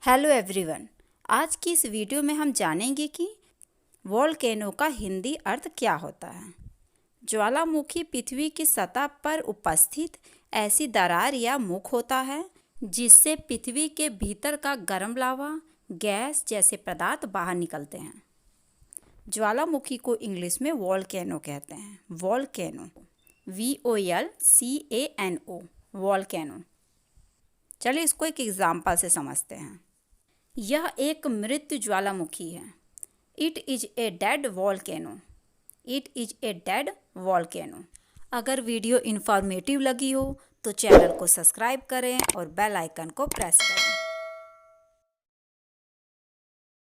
Hello everyone, आज की इस वीडियो में हम जानेंगे कि वोल्केनो का हिंदी अर्थ क्या होता है। ज्वालामुखी पृथ्वी की सतह पर उपस्थित ऐसी दरार या मुख होता है जिससे पृथ्वी के भीतर का गर्म लावा, गैस जैसे पदार्थ बाहर निकलते हैं। ज्वालामुखी को इंग्लिश में वोल्केनो कहते हैं। Volcano, VOLCANO, volcano. चलिए इसको एक एग्जाम्पल से समझते हैं। यह एक मृत ज्वालामुखी है। It is a dead volcano. It is a dead volcano. अगर वीडियो इन्फॉर्मेटिव लगी हो तो चैनल को सब्सक्राइब करें और बेल आइकन को प्रेस करें।